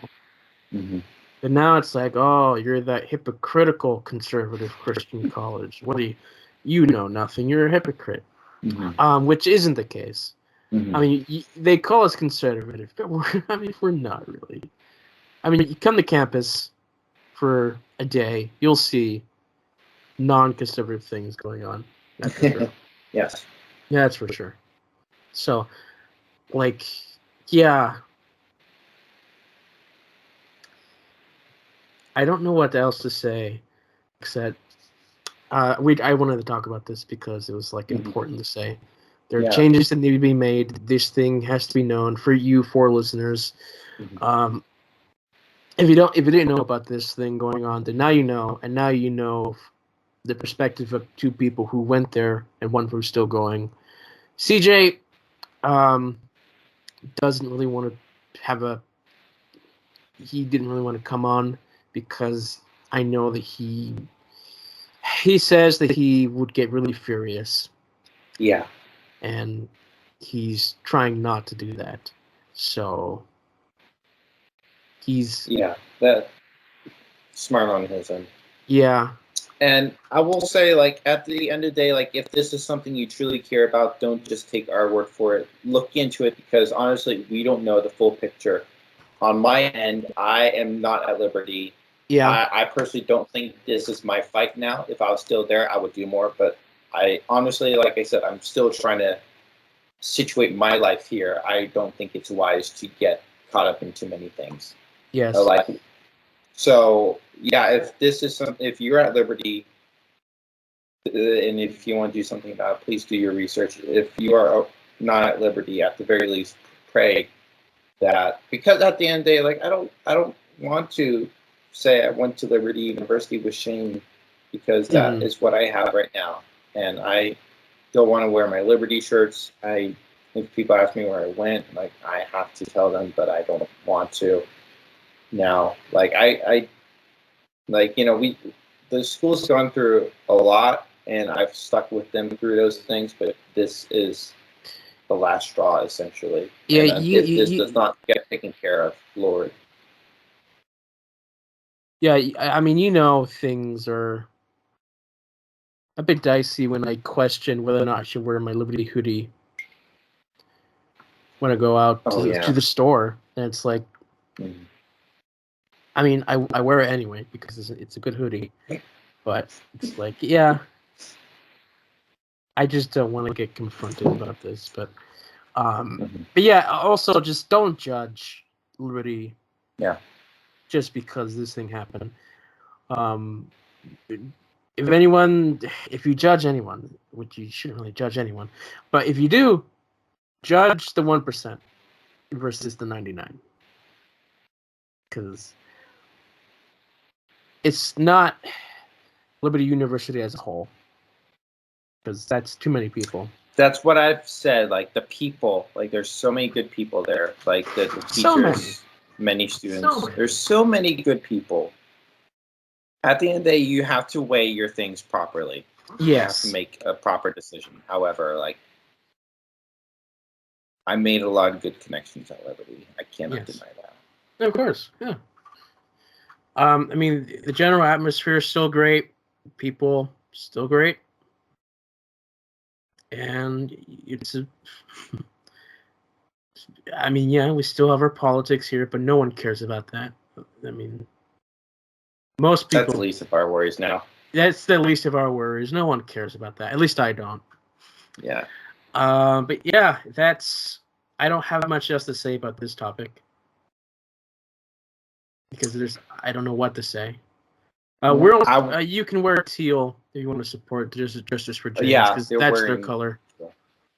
Mm-hmm. But now it's like, oh, you're that hypocritical conservative Christian college. What do you know nothing. You're a hypocrite. Mm-hmm. Which isn't the case. Mm-hmm. I mean, they call us conservative, but we're not really. I mean, you come to campus for a day, you'll see non-conservative things going on. That's for sure. Yes. Yeah, that's for sure. So, like, yeah. I don't know what else to say, except I wanted to talk about this because it was like important to say. There are changes that need to be made. This thing has to be known for you, for listeners. Mm-hmm. If you didn't know about this thing going on, then now you know, and now you know the perspective of two people who went there and one who's still going. CJ doesn't really want to have he didn't really want to come on because I know that he says that he would get really furious. Yeah. And he's trying not to do that. So he's that smart on his end. Yeah. And I will say, like, at the end of the day, like, if this is something you truly care about, don't just take our word for it. Look into it, because honestly, we don't know the full picture. On my end, I am not at Liberty. Yeah. I personally don't think this is my fight now. If I was still there, I would do more. But I honestly, like I said, I'm still trying to situate my life here. I don't think it's wise to get caught up in too many things. Yes. So yeah, if you're at Liberty, and if you want to do something about it, please do your research. If you are not at Liberty, at the very least, pray that, because at the end of the day, like, I don't want to say I went to Liberty University with shame, because that is what I have right now, and I don't want to wear my Liberty shirts. If people ask me where I went, like, I have to tell them, but I don't want to now. Like, the school's gone through a lot, and I've stuck with them through those things, but this is the last straw, essentially. Yeah, and if this does not get taken care of, Lord. Yeah, I mean, things are a bit dicey when I question whether or not I should wear my Liberty hoodie when I go out to the store. And it's like, I mean, I wear it anyway because it's a good hoodie, but it's like, yeah, I just don't want to get confronted about this. But yeah, also just don't judge Liberty. Yeah. Just because this thing happened. If you judge anyone, which you shouldn't really judge anyone, but if you do, judge the 1% versus the 99%. Because it's not Liberty University as a whole. Because that's too many people. That's what I've said. Like, the people, like, there's so many good people there. Like, the teachers, many students. There's so many good people. At the end of the day, you have to weigh your things properly. Yes. You have to make a proper decision. However, like, I made a lot of good connections at Liberty. I cannot deny that. Of course, yeah. I mean, the general atmosphere is still great. People still great. And I mean, yeah, we still have our politics here, but no one cares about that. I mean, most people. That's the least of our worries now. That's the least of our worries. No one cares about that. At least I don't. Yeah. But yeah, I don't have much else to say about this topic. Because I don't know what to say. You can wear teal if you want to support Justice for James, because that's their color.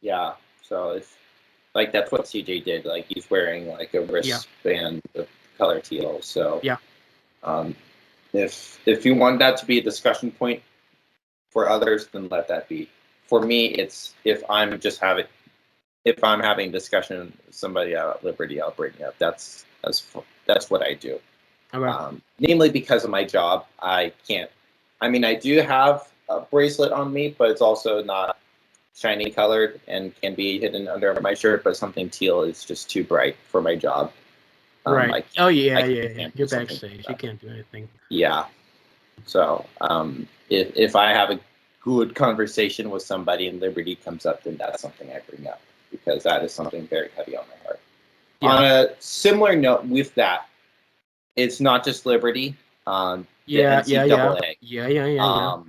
Yeah, so it's like, that's what CJ did. Like, he's wearing like a wristband of color teal. So yeah, If you want that to be a discussion point for others, then let that be. For me, it's if I'm having discussion with somebody at Liberty, I'll bring it up. That's what I do. Okay. Namely, because of my job, I can't. I mean, I do have a bracelet on me, but it's also not shiny colored and can be hidden under my shirt. But something teal is just too bright for my job. Right. Oh yeah. You're do something backstage. like You can't do anything. Yeah. So if I have a good conversation with somebody and Liberty comes up, then that's something I bring up because that is something very heavy on my heart. Yeah. On a similar note with that, it's not just Liberty. The NCAA. Yeah.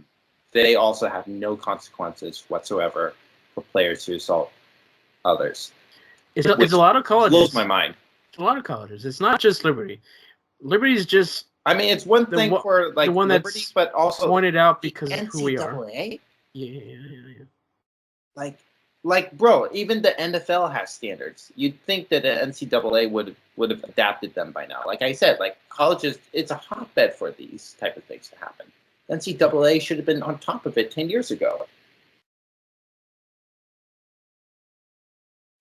They also have no consequences whatsoever for players who assault others. It's a lot of colleges. Blows my mind. It's a lot of colleges. It's not just Liberty. Liberty's just. I mean, it's one thing for like the one Liberty, that's but also pointed out because of who we are. NCAA. Yeah. Like, bro, even the NFL has standards. You'd think that the NCAA would have adapted them by now. Like I said, like colleges, it's a hotbed for these type of things to happen. NCAA should have been on top of it 10 years ago.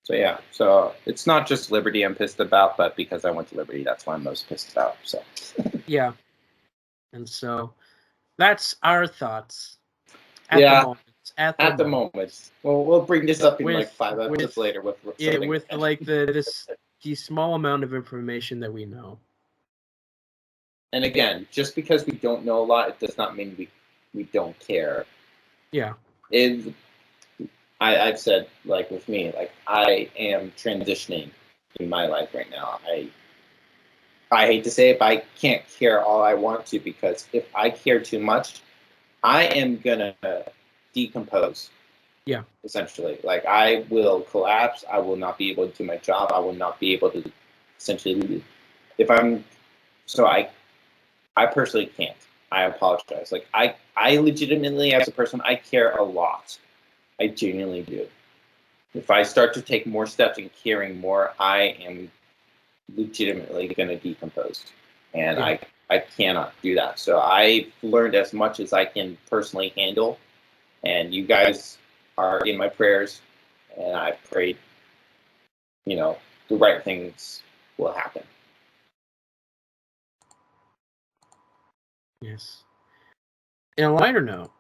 So yeah, so it's not just Liberty I'm pissed about, but because I went to Liberty, that's why I'm most pissed about. So yeah, and so that's our thoughts. At the moment. Well, we'll bring this up in like 5 episodes later with like the small amount of information that we know. And again, just because we don't know a lot, it does not mean we don't care. Yeah. I've said, like with me, like I am transitioning in my life right now. I hate to say it, but I can't care all I want to because if I care too much, I am gonna decompose. Yeah. Essentially, like I will collapse. I will not be able to do my job. I will not be able to essentially. I personally can't. I apologize. Like I legitimately, as a person, I care a lot. I genuinely do. If I start to take more steps in caring more, I am legitimately going to decompose. And I cannot do that. So I've learned as much as I can personally handle. And you guys are in my prayers. And I pray, the right things will happen. Yes. In a lighter note,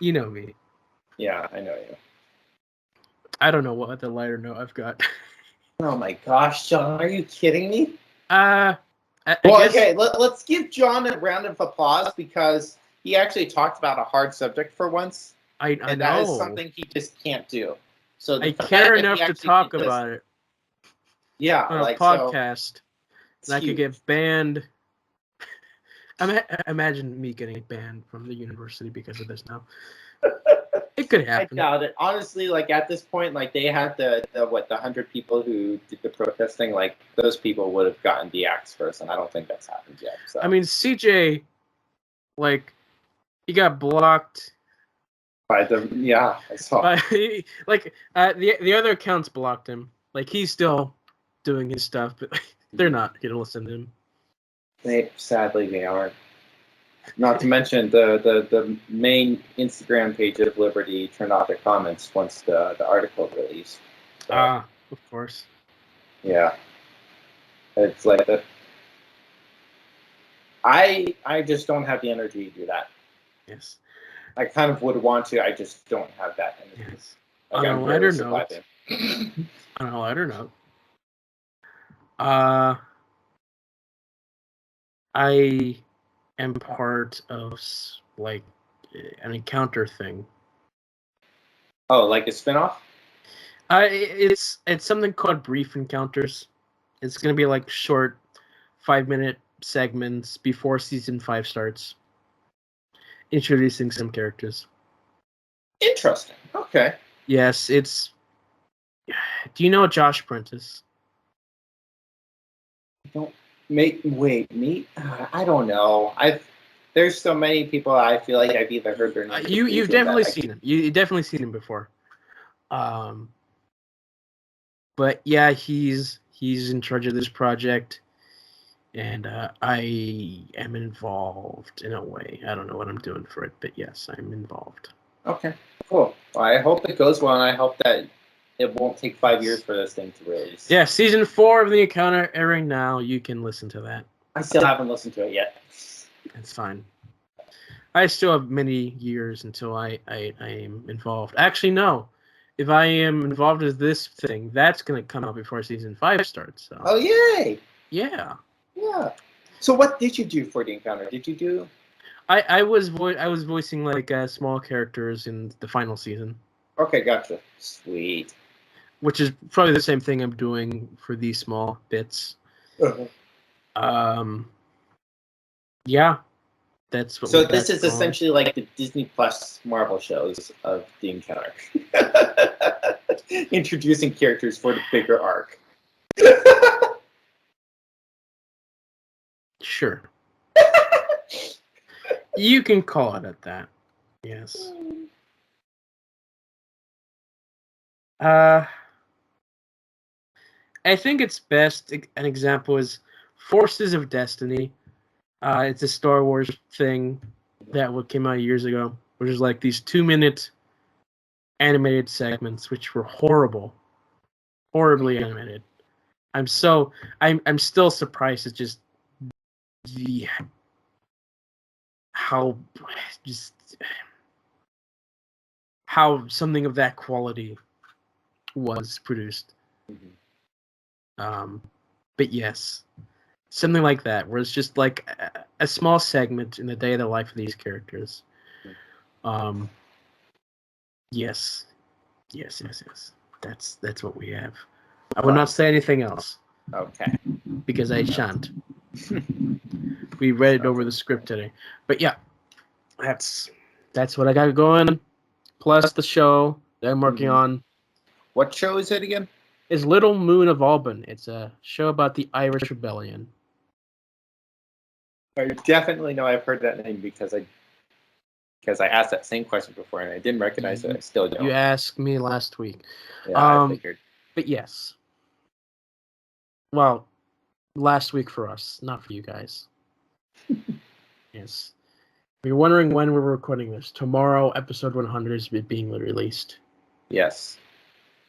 you know me. Yeah, I know you. I don't know what other lighter note I've got. Oh my gosh, John, are you kidding me? Okay, let's give John a round of applause because he actually talked about a hard subject for once. I know. That is something he just can't do. So I care enough to talk about it. Yeah, on a podcast. And I could get banned. Imagine me getting banned from the university because of this now. It could happen. I doubt it. Honestly, like at this point, like they had the 100 people who did the protesting, like those people would have gotten the axe first, and I don't think that's happened yet. So. I mean, CJ, like, he got blocked. I saw. The other accounts blocked him. Like he's still doing his stuff, but they're not gonna listen to him. Sadly, they aren't. Not to mention the main Instagram page of Liberty turned off their comments once the article released. So, of course. Yeah. It's like that. I just don't have the energy to do that. Yes. I kind of would want to. I just don't have that energy. Yes. Like on a lighter note. I am part of like an encounter thing. Oh, like a spinoff? It's something called Brief Encounters. It's gonna be like short 5-minute segments before season 5 starts, introducing some characters. Interesting. Okay. Yes, it's. Do you know Josh Prentice? Wait, me? I don't know. There's so many people I feel like I've either heard their name. You've definitely seen him. You've definitely seen him before. But yeah, he's in charge of this project. and I am involved in a way. I don't know what I'm doing for it, but yes, I'm involved. Okay, cool. Well, I hope it goes well, and I hope that it won't take 5 years for this thing to release. Yeah, season 4 of The Encounter airing now. You can listen to that. I still haven't listened to it yet. It's fine. I still have many years until I am involved. Actually, no. If I am involved with this thing, that's going to come out before season 5 starts. So. Oh, yay! Yeah. Yeah. So what did you do for The Encounter? Did you do... I was voicing like small characters in the final season. Okay, gotcha. Sweet. Which is probably the same thing I'm doing for these small bits. Uh-huh. Yeah. That's what. So this is essentially like the Disney Plus Marvel shows of The Encounter. Introducing characters for the bigger arc. Sure. You can call it at that. Yes. I think it's best. An example is Forces of Destiny. It's a Star Wars thing that came out years ago, which is like these 2-minute animated segments, which were horribly animated. I'm still surprised at just how something of that quality was produced. But yes, something like that, where it's just like a small segment in the day of the life of these characters. Yes. That's what we have. I will not say anything else. Okay. Because I shan't. We read it over the script today. But yeah, that's what I got going. Plus the show that I'm working on. What show is it again? It's Little Moon of Alban. It's a show about the Irish Rebellion. I definitely know I've heard that name because I asked that same question before and I didn't recognize it. I still don't. You asked me last week. Yeah, I figured. But yes. Well, last week for us, not for you guys. Yes. If you're wondering when we're recording this, tomorrow, episode 100 is being released. Yes.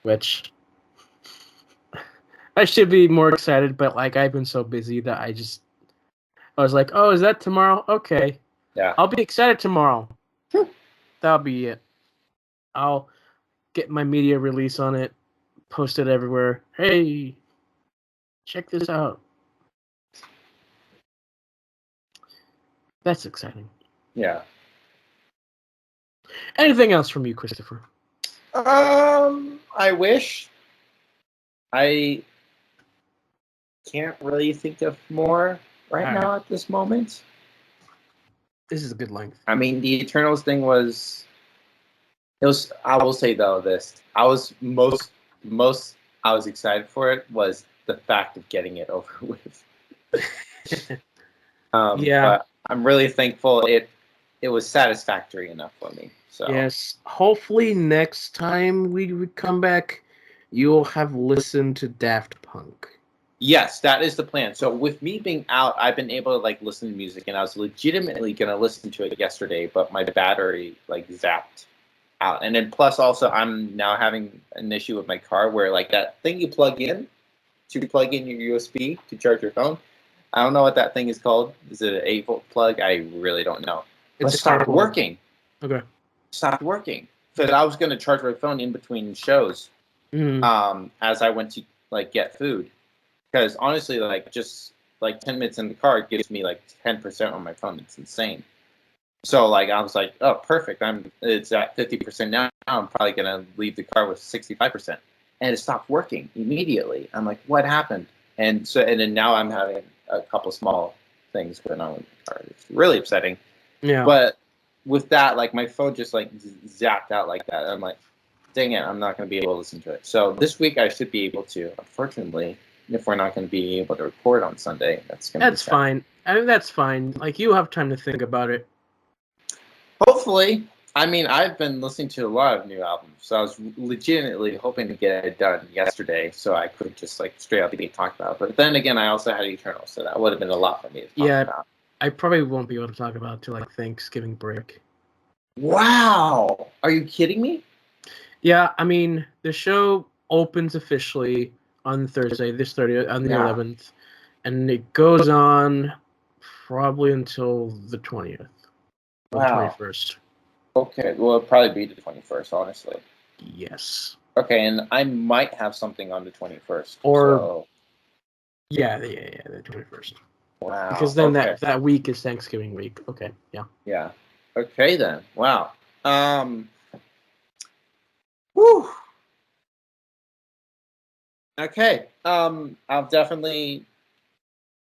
Which I should be more excited, but like I've been so busy that I was like, oh, is that tomorrow? Okay. Yeah. I'll be excited tomorrow. That'll be it. I'll get my media release on it, post it everywhere. Hey, check this out. That's exciting. Yeah. Anything else from you, Christopher? I wish. I can't really think of more right now at this moment. This is a good length. I mean, the Eternals thing was. I will say though this. I was most I was excited for it was the fact of getting it over with. Yeah. But I'm really thankful it was satisfactory enough for me. So yes, hopefully next time we come back, you'll have listened to Daft Punk. Yes, that is the plan. So with me being out, I've been able to like listen to music, and I was legitimately gonna listen to it yesterday, but my battery like zapped out. And then plus also I'm now having an issue with my car where like that thing you plug in to plug in your USB to charge your phone. I don't know what that thing is called. Is it an 8-volt plug? I really don't know. It stopped working. Okay. Stopped working. So I was going to charge my phone in between shows as I went to like get food. Because honestly, like just like 10 minutes in the car, it gives me like 10% on my phone. It's insane. So like I was like, oh, perfect. It's at 50% now. I'm probably going to leave the car with 65%. And it stopped working immediately. I'm like, what happened? And then now I'm having a couple small things going on with the car. It's really upsetting. Yeah. But with that, like my phone just like zapped out like that. I'm like, dang it, I'm not going to be able to listen to it. So this week I should be able to. Unfortunately, if we're not going to be able to record on Sunday, that's going to be sad. Fine. I mean, that's fine. Like you have time to think about it. Hopefully, I mean, I've been listening to a lot of new albums, so I was legitimately hoping to get it done yesterday, so I could just like straight out the gate talk about it. But then again, I also had Eternal, so that would have been a lot for me to talk Yeah. about. I probably won't be able to talk about it till like Thanksgiving break. Wow, are you kidding me? Yeah, I mean the show opens officially on Thursday, this 30th, on the 11th, and it goes on probably until the 20th, or the Wow. 21st. Okay, well, it'll probably be the 21st, honestly. Yes. Okay, and I might have something on the 21st. Or so. yeah, the 21st. Wow. Because then okay. that week is Thanksgiving week. Okay, yeah. Yeah. Okay then. Wow. Whew. Okay. I'll definitely.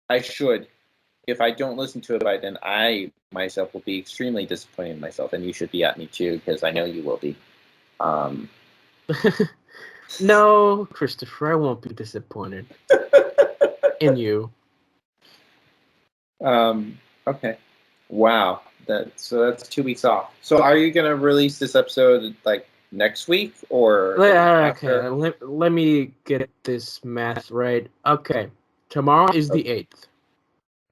I should. If I don't listen to it by then, I myself will be extremely disappointed in myself, and you should be at me too, because I know you will be. No, Christopher, I won't be disappointed in you. Okay. Wow. That's 2 weeks off. So are you gonna release this episode like next week or Okay, let me get this math right. Okay, tomorrow is the 8th.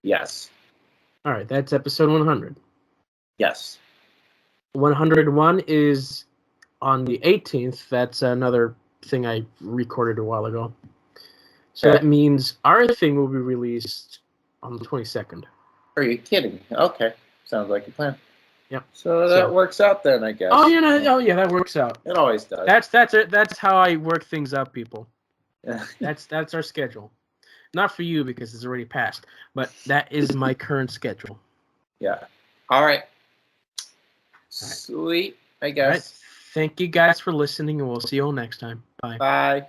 Yes. All right, that's episode 100. Yes. 101 is on the 18th. That's another thing I recorded a while ago. So that means our thing will be released on the 22nd. Are you kidding? Okay. Sounds like a plan. Yep. So that works out then, I guess. Oh yeah, that works out. It always does. That's how I work things up, people. That's our schedule. Not for you because it's already passed, but that is my current schedule. Yeah. All right. Sweet, I guess. All right. Thank you guys for listening, and we'll see you all next time. Bye. Bye.